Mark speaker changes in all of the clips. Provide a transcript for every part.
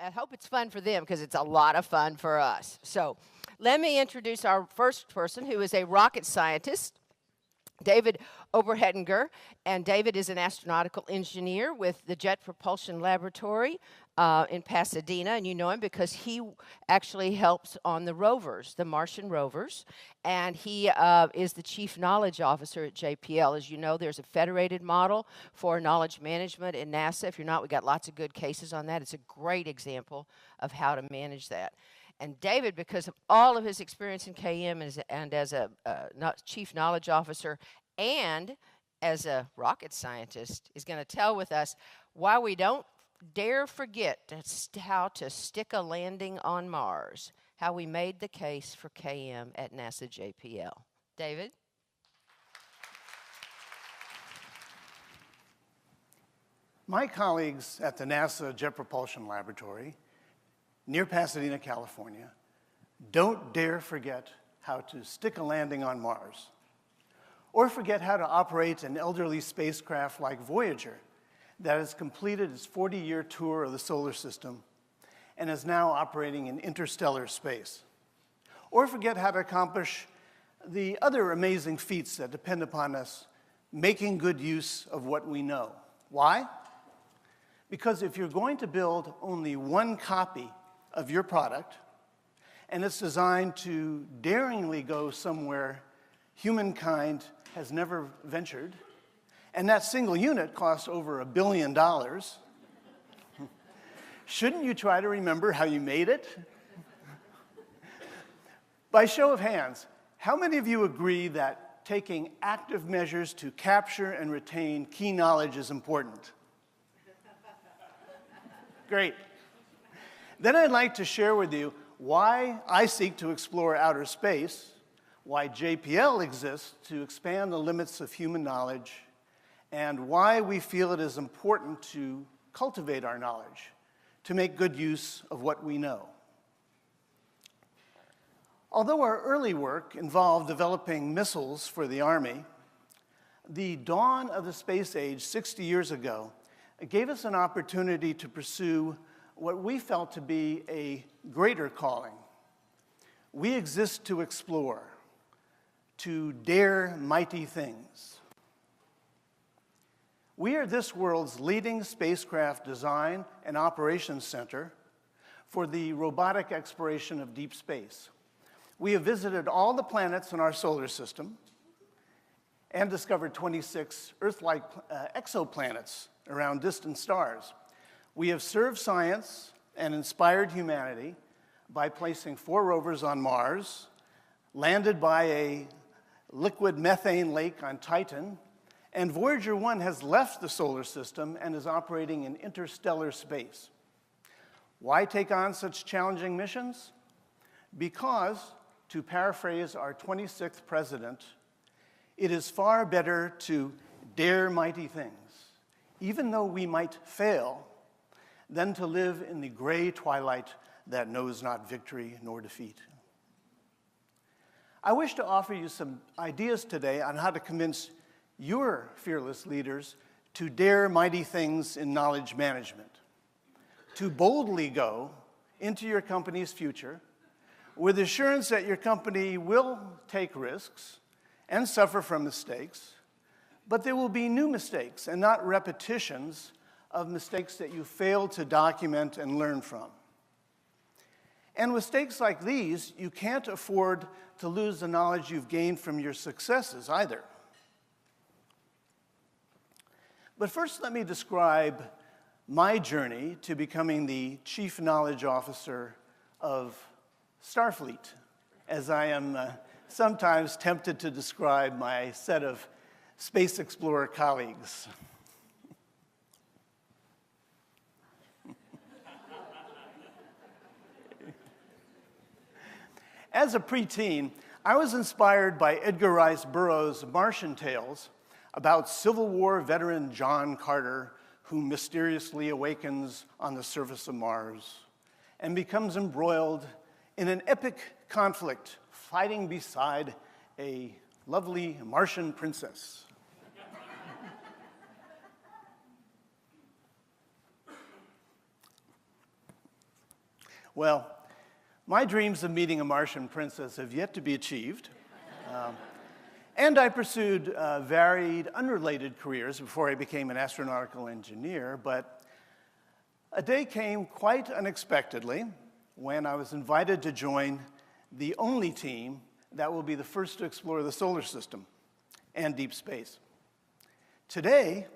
Speaker 1: I hope it's fun for them because it's a lot of fun for us. So let me introduce our first person, who is a rocket scientist, David Oberhettinger. And David is an astronautical engineer with the Jet Propulsion Laboratory in Pasadena. And you know him because he actually helps on the rovers, the Martian rovers. And he is the chief knowledge officer at JPL. As you know, there's a federated model for knowledge management in NASA. If you're not, we got lots of good cases on that. It's a great example of how to manage that. And David, because of all of his experience in KM and as a chief knowledge officer and as a rocket scientist, is going to tell with us why we don't dare forget how to stick a landing on Mars, how we made the case for KM at NASA JPL. David?
Speaker 2: My colleagues at the NASA Jet Propulsion Laboratory near Pasadena, California, don't dare forget how to stick a landing on Mars, or forget how to operate an elderly spacecraft like Voyager that has completed its 40-year tour of the solar system and is now operating in interstellar space, or forget how to accomplish the other amazing feats that depend upon us making good use of what we know. Why? Because if you're going to build only one copy of your product, and it's designed to daringly go somewhere humankind has never ventured, and that single unit costs over $1 billion, shouldn't you try to remember how you made it? By show of hands, how many of you agree that taking active measures to capture and retain key knowledge is important? Great. Then I'd like to share with you why I seek to explore outer space, why JPL exists to expand the limits of human knowledge, and why we feel it is important to cultivate our knowledge, to make good use of what we know. Although our early work involved developing missiles for the Army, the dawn of the space age 60 years ago gave us an opportunity to pursue what we felt to be a greater calling. We exist to explore, to dare mighty things. We are this world's leading spacecraft design and operations center for the robotic exploration of deep space. We have visited all the planets in our solar system and discovered 26 Earth-like exoplanets around distant stars. We have served science and inspired humanity by placing 4 rovers on Mars, landed by a liquid methane lake on Titan, and Voyager 1 has left the solar system and is operating in interstellar space. Why take on such challenging missions? Because, to paraphrase our 26th president, it is far better to dare mighty things, even though we might fail, than to live in the gray twilight that knows not victory nor defeat. I wish to offer you some ideas today on how to convince your fearless leaders to dare mighty things in knowledge management, to boldly go into your company's future with assurance that your company will take risks and suffer from mistakes, but there will be new mistakes and not repetitions of mistakes that you failed to document and learn from. And with mistakes like these, you can't afford to lose the knowledge you've gained from your successes either. But first, let me describe my journey to becoming the Chief Knowledge Officer of Starfleet, as I am sometimes tempted to describe my set of space explorer colleagues. As a preteen, I was inspired by Edgar Rice Burroughs' Martian Tales about Civil War veteran John Carter, who mysteriously awakens on the surface of Mars and becomes embroiled in an epic conflict fighting beside a lovely Martian princess. Well, my dreams of meeting a Martian princess have yet to be achieved. And I pursued varied, unrelated careers before I became an astronautical engineer, but a day came quite unexpectedly when I was invited to join the only team that will be the first to explore the solar system and deep space. Today,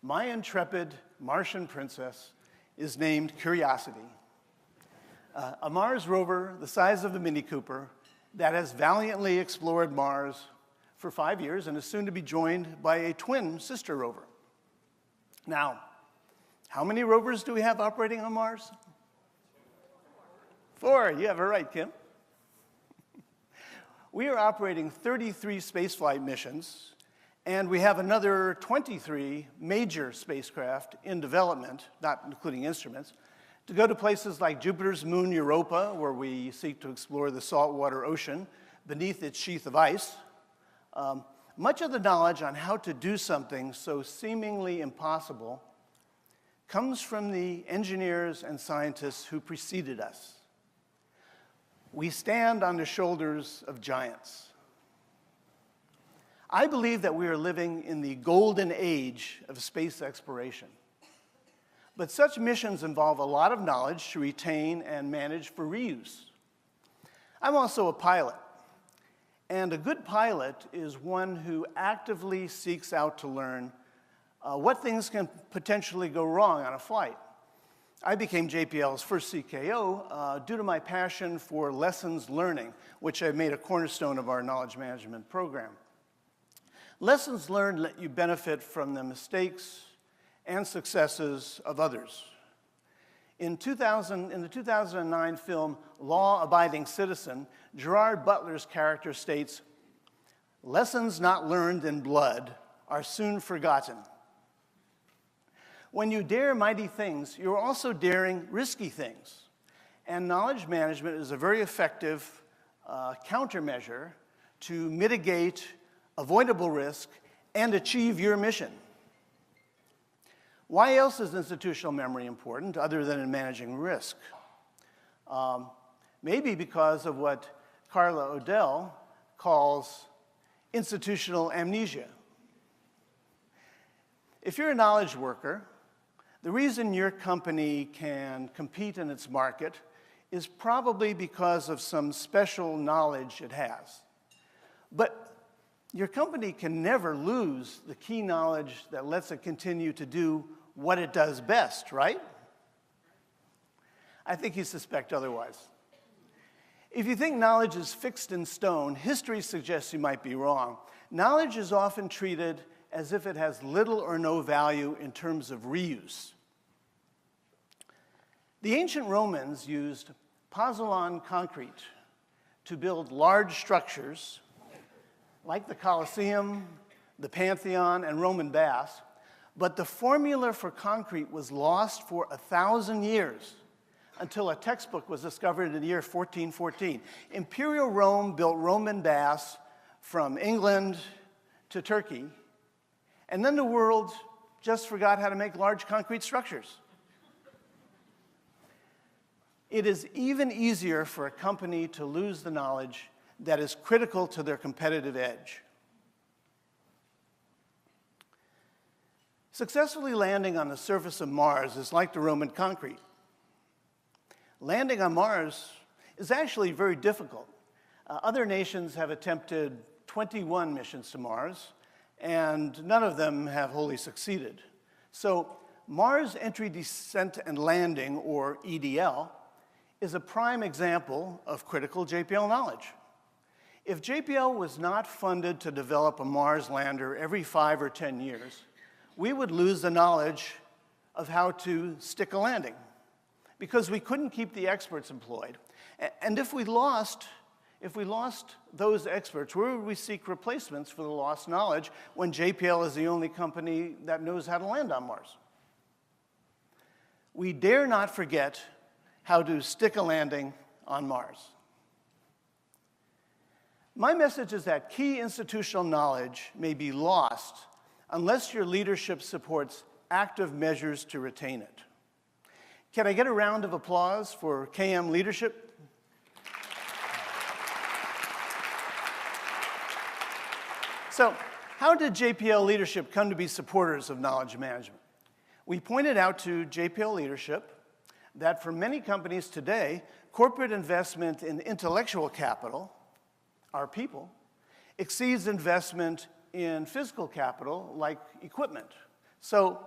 Speaker 2: my intrepid Martian princess is named Curiosity, a Mars rover the size of a Mini Cooper that has valiantly explored Mars for 5 years and is soon to be joined by a twin sister rover. Now, how many rovers do we have operating on Mars? 4. You have it right, Kim. We are operating 33 spaceflight missions, and we have another 23 major spacecraft in development, not including instruments, to go to places like Jupiter's moon Europa, where we seek to explore the saltwater ocean beneath its sheath of ice. Much of the knowledge on how to do something so seemingly impossible comes from the engineers and scientists who preceded us. We stand on the shoulders of giants. I believe that we are living in the golden age of space exploration. But such missions involve a lot of knowledge to retain and manage for reuse. I'm also a pilot, and a good pilot is one who actively seeks out to learn what things can potentially go wrong on a flight. I became JPL's first CKO due to my passion for lessons learning, which I've made a cornerstone of our knowledge management program. Lessons learned let you benefit from the mistakes and successes of others. In the 2009 film Law Abiding Citizen, Gerard Butler's character states, "Lessons not learned in blood are soon forgotten." When you dare mighty things, you're also daring risky things. And knowledge management is a very effective countermeasure to mitigate avoidable risk and achieve your mission. Why else is institutional memory important other than in managing risk? Maybe because of what Carla Odell calls institutional amnesia. If you're a knowledge worker, the reason your company can compete in its market is probably because of some special knowledge it has. But your company can never lose the key knowledge that lets it continue to do what it does best, right? I think you suspect otherwise. If you think knowledge is fixed in stone, history suggests you might be wrong. Knowledge is often treated as if it has little or no value in terms of reuse. The ancient Romans used pozzolan concrete to build large structures like the Colosseum, the Pantheon, and Roman baths, but the formula for concrete was lost for 1,000 years until a textbook was discovered in the year 1414. Imperial Rome built Roman baths from England to Turkey, and then the world just forgot how to make large concrete structures. It is even easier for a company to lose the knowledge that is critical to their competitive edge. Successfully landing on the surface of Mars is like the Roman concrete. Landing on Mars is actually very difficult. Other nations have attempted 21 missions to Mars, and none of them have wholly succeeded. So Mars Entry, Descent, and Landing, or EDL, is a prime example of critical JPL knowledge. If JPL was not funded to develop a Mars lander every 5 or 10 years, we would lose the knowledge of how to stick a landing because we couldn't keep the experts employed. And if we lost those experts, where would we seek replacements for the lost knowledge when JPL is the only company that knows how to land on Mars? We dare not forget how to stick a landing on Mars. My message is that key institutional knowledge may be lost unless your leadership supports active measures to retain it. Can I get a round of applause for KM leadership? So, how did JPL leadership come to be supporters of knowledge management? We pointed out to JPL leadership that for many companies today, corporate investment in intellectual capital, our people, exceeds investment in physical capital like equipment. So,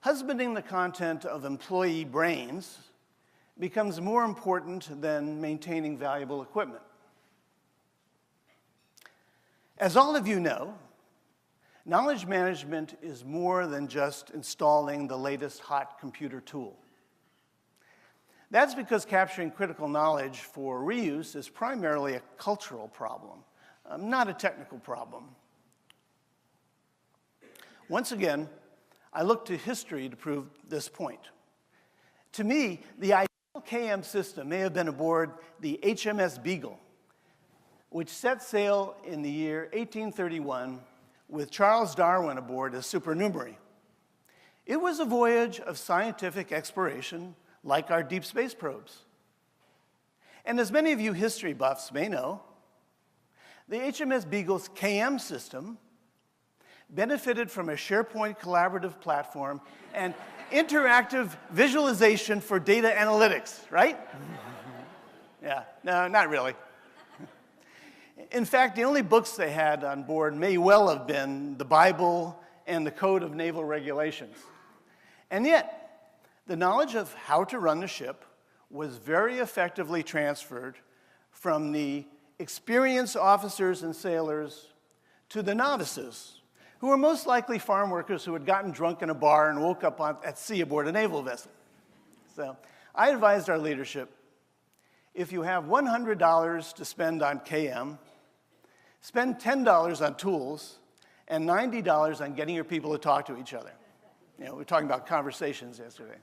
Speaker 2: husbanding the content of employee brains becomes more important than maintaining valuable equipment. As all of you know, knowledge management is more than just installing the latest hot computer tool. That's because capturing critical knowledge for reuse is primarily a cultural problem, not a technical problem. Once again, I look to history to prove this point. To me, the ideal KM system may have been aboard the HMS Beagle, which set sail in the year 1831 with Charles Darwin aboard as supernumerary. It was a voyage of scientific exploration like our deep space probes. And as many of you history buffs may know, the HMS Beagle's KM system benefited from a SharePoint collaborative platform and interactive visualization for data analytics, right? Yeah, no, not really. In fact, the only books they had on board may well have been the Bible and the Code of Naval Regulations. And yet, the knowledge of how to run the ship was very effectively transferred from the experienced officers and sailors to the novices, who were most likely farm workers who had gotten drunk in a bar and woke up at sea aboard a naval vessel. So I advised our leadership, if you have $100 to spend on KM, spend $10 on tools and $90 on getting your people to talk to each other. You know, we were talking about conversations yesterday.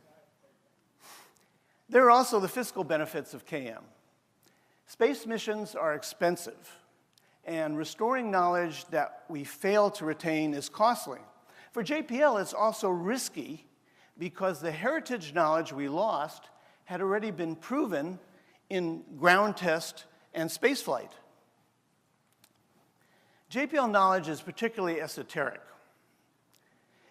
Speaker 2: There are also the fiscal benefits of KM. Space missions are expensive, and restoring knowledge that we fail to retain is costly. For JPL, it's also risky because the heritage knowledge we lost had already been proven in ground test and spaceflight. JPL knowledge is particularly esoteric.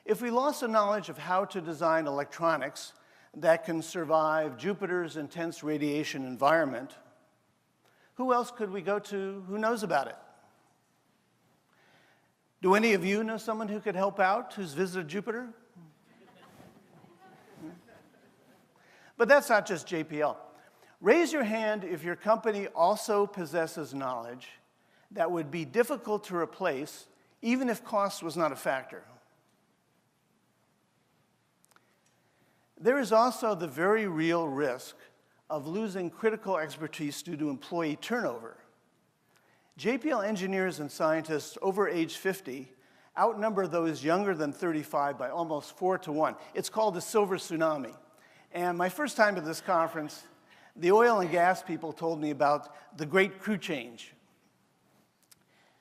Speaker 2: If we lost the knowledge of how to design electronics that can survive Jupiter's intense radiation environment, who else could we go to who knows about it? Do any of you know someone who could help out who's visited Jupiter? But that's not just JPL. Raise your hand if your company also possesses knowledge that would be difficult to replace, even if cost was not a factor. There is also the very real risk of losing critical expertise due to employee turnover. JPL engineers and scientists over age 50 outnumber those younger than 35 by almost 4 to 1. It's called the silver tsunami. And my first time at this conference, the oil and gas people told me about the great crew change.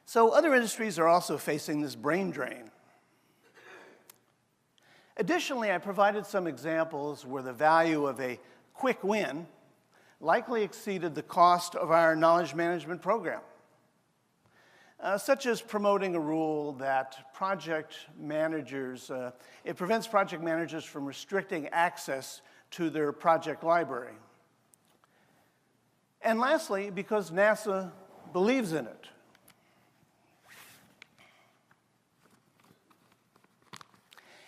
Speaker 2: So other industries are also facing this brain drain. Additionally, I provided some examples where the value of a quick win likely exceeded the cost of our knowledge management program, such as promoting a rule that it prevents project managers from restricting access to their project library. And lastly, because NASA believes in it.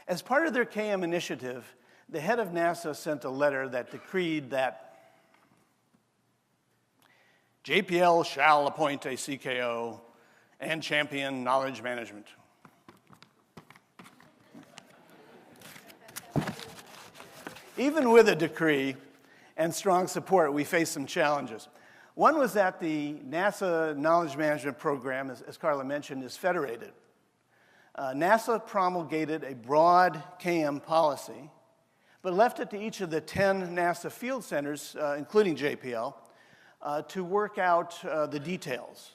Speaker 2: As part of their KM initiative, the head of NASA sent a letter that decreed that JPL shall appoint a CKO and champion knowledge management. Even with a decree and strong support, we face some challenges. One was that the NASA knowledge management program, as Carla mentioned, is federated. NASA promulgated a broad KM policy, but left it to each of the 10 NASA field centers, including JPL, to work out the details.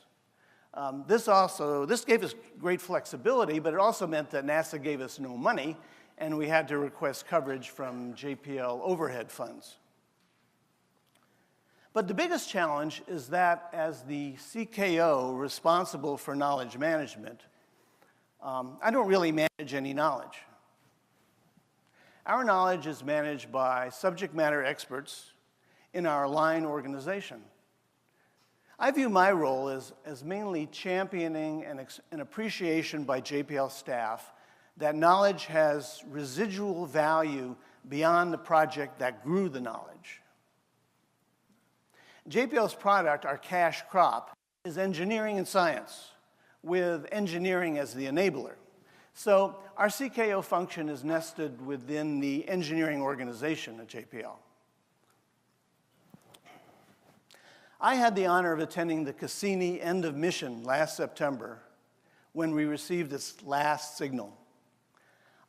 Speaker 2: This gave us great flexibility, but it also meant that NASA gave us no money, and we had to request coverage from JPL overhead funds. But the biggest challenge is that as the CKO responsible for knowledge management, I don't really manage any knowledge. Our knowledge is managed by subject matter experts in our line organization. I view my role as mainly championing an appreciation by JPL staff that knowledge has residual value beyond the project that grew the knowledge. JPL's product, our cash crop, is engineering and science, with engineering as the enabler. So our CKO function is nested within the engineering organization at JPL. I had the honor of attending the Cassini end of mission last September when we received its last signal.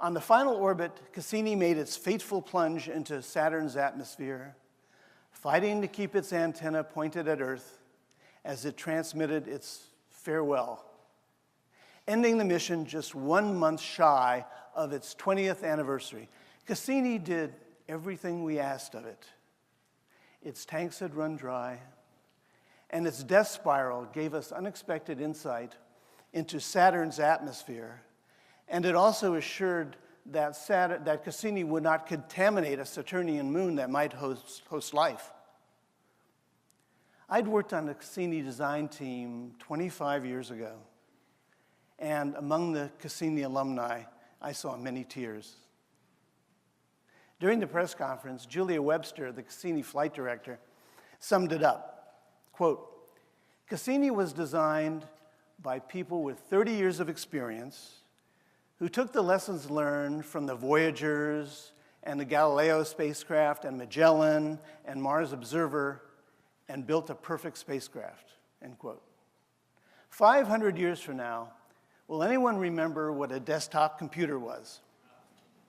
Speaker 2: On the final orbit, Cassini made its fateful plunge into Saturn's atmosphere, fighting to keep its antenna pointed at Earth as it transmitted its farewell, ending the mission just 1 month shy of its 20th anniversary. Cassini did everything we asked of it. Its tanks had run dry, and its death spiral gave us unexpected insight into Saturn's atmosphere, and it also assured that Cassini would not contaminate a Saturnian moon that might host life. I'd worked on the Cassini design team 25 years ago, and among the Cassini alumni, I saw many tears. During the press conference, Julia Webster, the Cassini flight director, summed it up. Quote, "Cassini was designed by people with 30 years of experience who took the lessons learned from the Voyagers and the Galileo spacecraft and Magellan and Mars Observer and built a perfect spacecraft," end quote. 500 years from now, will anyone remember what a desktop computer was?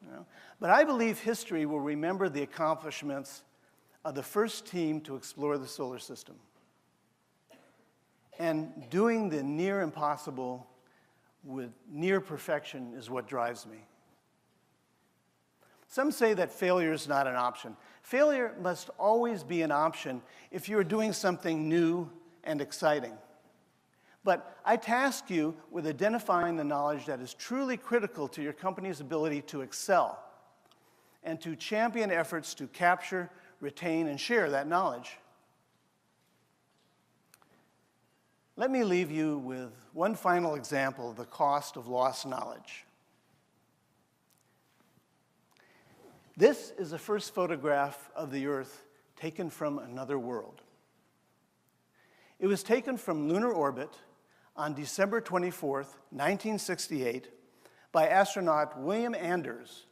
Speaker 2: No. But I believe history will remember the accomplishments of the first team to explore the solar system. And doing the near impossible with near perfection is what drives me. Some say that failure is not an option. Failure must always be an option if you're doing something new and exciting. But I task you with identifying the knowledge that is truly critical to your company's ability to excel and to champion efforts to capture, retain, and share that knowledge. Let me leave you with one final example of the cost of lost knowledge. This is the first photograph of the Earth taken from another world. It was taken from lunar orbit on December 24th, 1968, by astronaut William Anders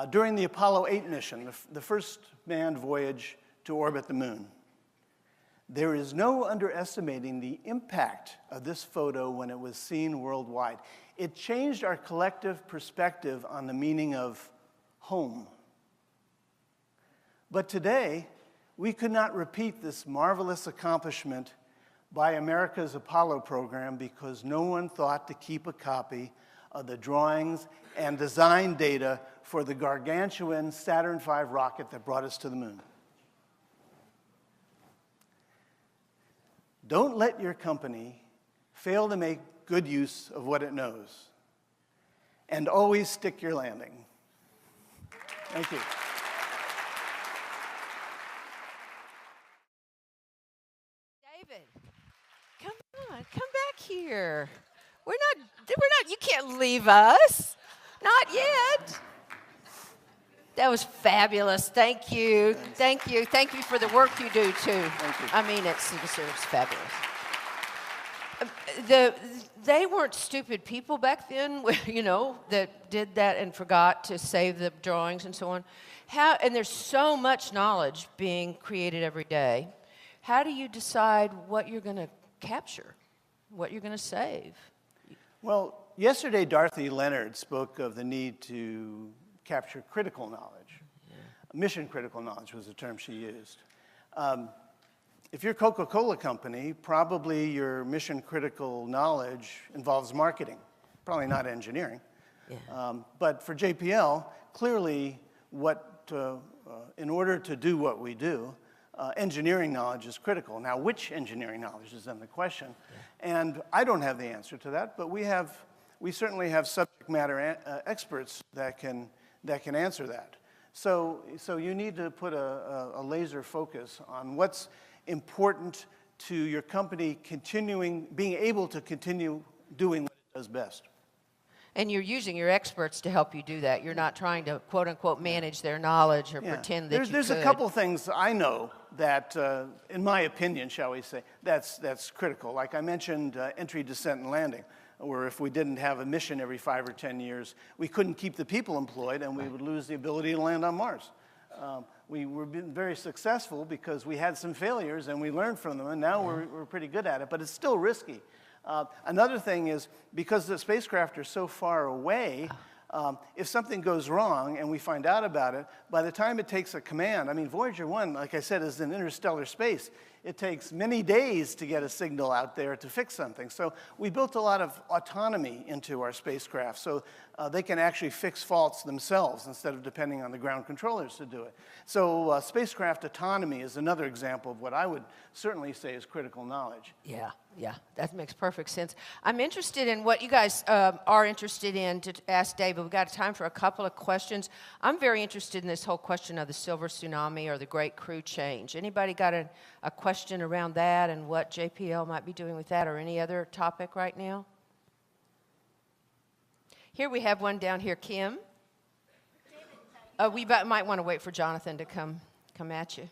Speaker 2: during the Apollo 8 mission, the first manned voyage to orbit the moon. There is no underestimating the impact of this photo when it was seen worldwide. It changed our collective perspective on the meaning of home. But today, we could not repeat this marvelous accomplishment by America's Apollo program because no one thought to keep a copy of the drawings and design data for the gargantuan Saturn V rocket that brought us to the moon. Don't let your company fail to make good use of what it knows. And always stick your landing. Thank you.
Speaker 1: David, come on, come back here. We're not, you can't leave us. Not yet. That was fabulous. Thank you.
Speaker 2: Thanks.
Speaker 1: Thank you. Thank you for the work you do, too.
Speaker 2: Thank you.
Speaker 1: I mean, it's fabulous. They weren't stupid people back then, you know, that did that and forgot to save the drawings and so on. And there's so much knowledge being created every day. How do you decide what you're going to capture, what you're going to save?
Speaker 2: Well, yesterday Dorothy Leonard spoke of the need to capture critical knowledge. Yeah. Mission-critical knowledge was the term she used. If you're a Coca-Cola company, probably your mission-critical knowledge involves marketing, probably not engineering.
Speaker 1: Yeah.
Speaker 2: But for JPL, clearly, in order to do what we do, engineering knowledge is critical. Now, which engineering knowledge is then the question? Yeah. And I don't have the answer to that, but we certainly have subject matter experts that can answer that. So you need to put a laser focus on what's important to your company being able to continue doing what it does best.
Speaker 1: And you're using your experts to help you do that. You're not trying to, quote unquote, manage their knowledge or pretend that
Speaker 2: There's a couple things I know that, in my opinion, shall we say, that's critical. Like I mentioned, entry, descent, and landing, where if we didn't have a mission every 5 or 10 years, we couldn't keep the people employed and we would lose the ability to land on Mars. We were being very successful because we had some failures and we learned from them, and now we're pretty good at it, but it's still risky. Another thing is, because the spacecraft are so far away, if something goes wrong and we find out about it, by the time it takes a command, I mean, Voyager 1, like I said, is in interstellar space. It takes many days to get a signal out there to fix something. So we built a lot of autonomy into our spacecraft, so they can actually fix faults themselves instead of depending on the ground controllers to do it. So spacecraft autonomy is another example of what I would certainly say is critical knowledge.
Speaker 1: Yeah, that makes perfect sense. I'm interested in what you guys are interested in to ask David. We've got time for a couple of questions. I'm very interested in this whole question of the silver tsunami or the great crew change. Anybody got a question around that and what JPL might be doing with that, or any other topic right now? Here we have one down here, Kim. We might want to wait for Jonathan to come at you.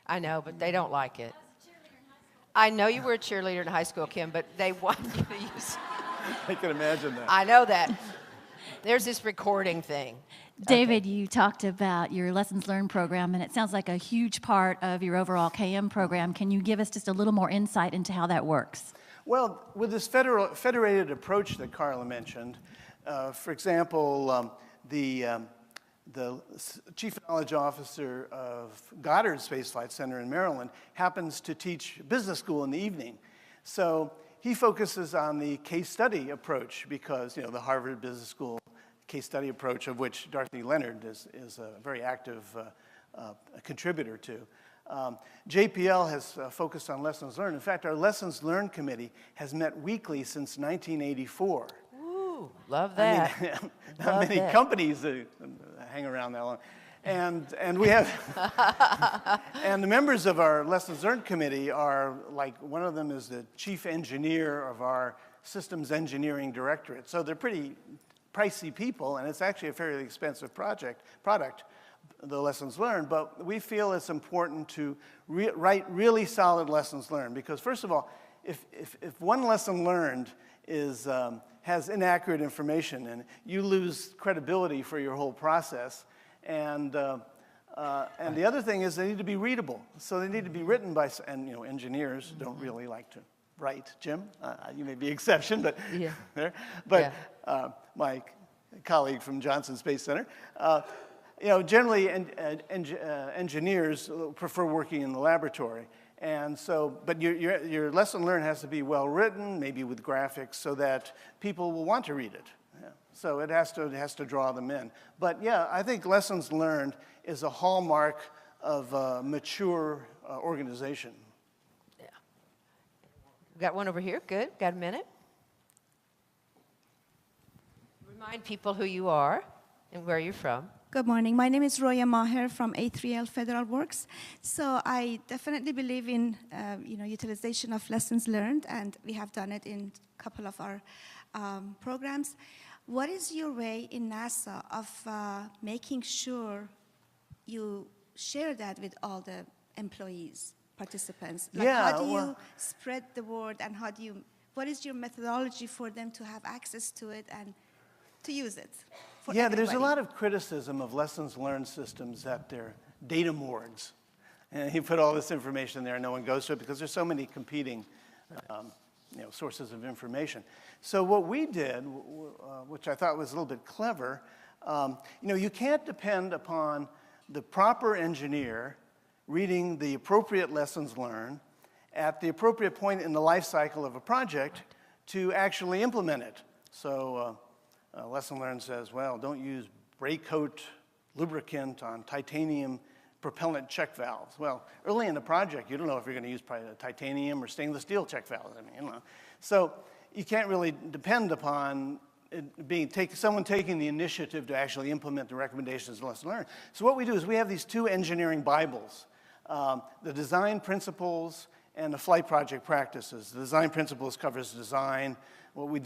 Speaker 1: I know, but they don't like it. I know you were a cheerleader in high school, Kim, but they want you to use...
Speaker 2: I can imagine that.
Speaker 1: I know that. There's this recording thing.
Speaker 3: David, you talked about your Lessons Learned program, and it sounds like a huge part of your overall KM program. Can you give us just a little more insight into how that works?
Speaker 2: Well, with this federated approach that Carla mentioned, for example, the Chief Knowledge Officer of Goddard Space Flight Center in Maryland happens to teach business school in the evening. So he focuses on the case study approach because, you know, the Harvard Business School case study approach, of which Dorothy Leonard is a very active contributor to. JPL has focused on lessons learned. In fact, our Lessons Learned Committee has met weekly since 1984.
Speaker 1: Ooh, love that.
Speaker 2: I mean, not many companies hang around that long. And we have, and the members of our Lessons Learned Committee are, like, one of them is the chief engineer of our systems engineering directorate. So they're pretty pricey people, and it's actually a fairly expensive product, the lessons learned, but we feel it's important to write really solid lessons learned, because first of all, if one lesson learned has inaccurate information, and you lose credibility for your whole process, and the other thing is they need to be readable, so they need to be written by, and you know, engineers don't really like to write. Jim, you may be an exception, but
Speaker 1: yeah.
Speaker 2: there, but
Speaker 1: yeah.
Speaker 2: My colleague from Johnson Space Center. You know, generally engineers prefer working in the laboratory, and so, but your lesson learned has to be well written, maybe with graphics, so that people will want to read it. Yeah. So it has to draw them in. But yeah, I think lessons learned is a hallmark of a mature organization.
Speaker 1: Yeah. Got one over here. Good. Got a minute. Remind people who you are and where you're from.
Speaker 4: Good morning. My name is Roya Maher from A3L Federal Works. So I definitely believe in utilization of lessons learned, and we have done it in a couple of our programs. What is your way in NASA of making sure you share that with all the employees, participants? Like,
Speaker 2: yeah,
Speaker 4: how do you spread the word, and what is your methodology for them to have access to it and to use it?
Speaker 2: Yeah,
Speaker 4: everybody?
Speaker 2: there's a lot of criticism of lessons learned systems that they're data morgues. And you put all this information there and no one goes to it because there's so many competing sources of information. So what we did, which I thought was a little bit clever, you can't depend upon the proper engineer reading the appropriate lessons learned at the appropriate point in the life cycle of a project to actually implement it. So lesson learned says, well, don't use brake coat lubricant on titanium propellant check valves. Well, early in the project, you don't know if you're going to use titanium or stainless steel check valves. I mean, you know. So you can't really depend upon it being someone taking the initiative to actually implement the recommendations and lesson learned. So what we do is we have these two engineering Bibles, the design principles and the flight project practices. The design principles covers design, what we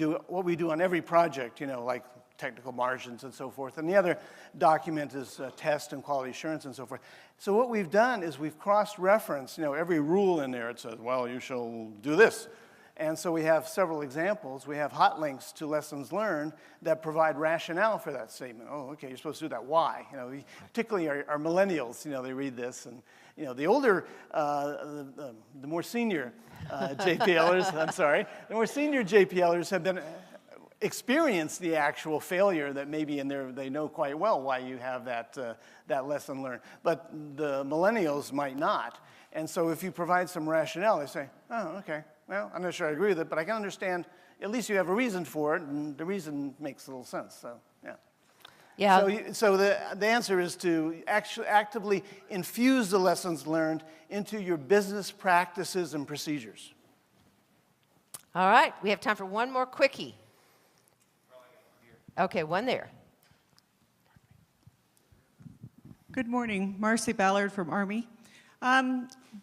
Speaker 2: do on every project, you know, like technical margins and so forth. And the other document is test and quality assurance and so forth. So what we've done is we've cross-referenced, you know, every rule in there. It says, well, you shall do this. And so we have several examples. We have hot links to lessons learned that provide rationale for that statement. Oh, okay, you're supposed to do that. Why? You know, particularly our millennials, you know, they read this. And, you know, the older, the more senior JPLers, I'm sorry, the more senior JPLers have been experience the actual failure that maybe in there they know quite well why you have that, that lesson learned. But the millennials might not. And so if you provide some rationale, they say, oh, okay, well, I'm not sure I agree with it, but I can understand, at least you have a reason for it, and the reason makes a little sense, so, yeah.
Speaker 1: Yeah.
Speaker 2: So the answer is to actually actively infuse the lessons learned into your business practices and procedures.
Speaker 1: All right, we have time for one more quickie. Okay, one there.
Speaker 5: Good morning, Marcy Ballard from Army.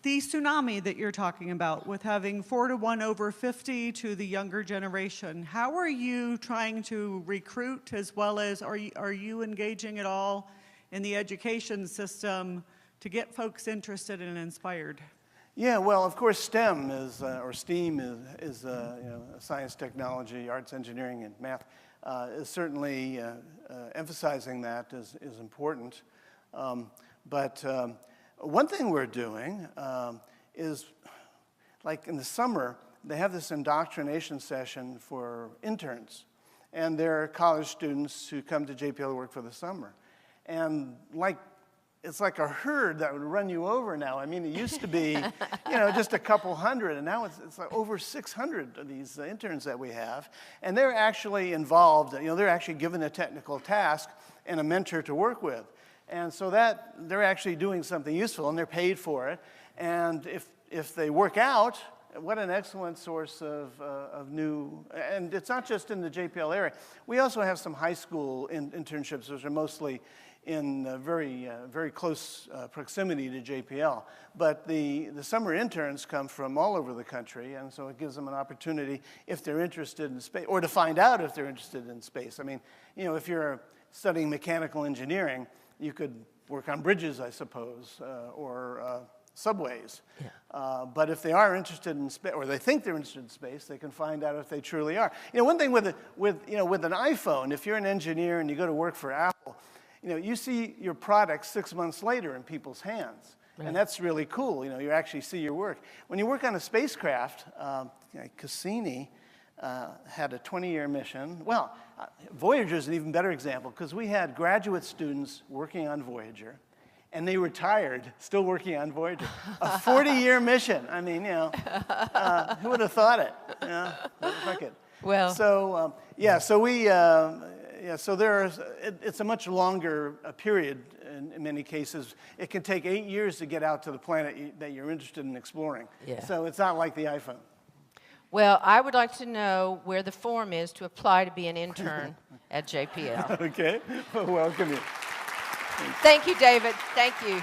Speaker 5: The tsunami that you're talking about with having 4-to-1 over 50 to the younger generation, how are you trying to recruit, as well as are you engaging at all in the education system to get folks interested and inspired?
Speaker 2: Yeah, well, of course, STEM is, or STEAM is you know, science, technology, arts, engineering, and math, is certainly emphasizing that is important. But one thing we're doing is, like in the summer, they have this indoctrination session for interns. And they're college students who come to JPL to work for the summer. And it's like a herd that would run you over now. I mean, it used to be, you know, just a couple hundred, and now it's like over 600 of these interns that we have. And they're actually involved, you know, they're actually given a technical task and a mentor to work with. And so that they're actually doing something useful, and they're paid for it. And if they work out, what an excellent source of new, and it's not just in the JPL area. We also have some high school internships, which are mostly in very close proximity to JPL. But the summer interns come from all over the country, and so it gives them an opportunity if they're interested in space, or to find out if they're interested in space. I mean, you know, if you're studying mechanical engineering, you could work on bridges, I suppose, or subways. Yeah. But if they are interested in space, or they think they're interested in space, they can find out if they truly are. You know, one thing with an iPhone, if you're an engineer and you go to work for Apple, you know, you see your product 6 months later in people's hands. Right. And that's really cool. You know, you actually see your work. When you work on a spacecraft, Cassini had a 20-year mission. Well, Voyager is an even better example, because we had graduate students working on Voyager, and they retired still working on Voyager. A 40-year mission. I mean, you know, who would have thought it? You know, fuck it.
Speaker 1: Well.
Speaker 2: So, so it's a much longer period in many cases. It can take 8 years to get out to the planet that you're interested in exploring. Yeah. So it's not like the iPhone.
Speaker 1: Well, I would like to know where the form is to apply to be an intern at JPL.
Speaker 2: Okay. Well, welcome you.
Speaker 1: Thank you, David. Thank you.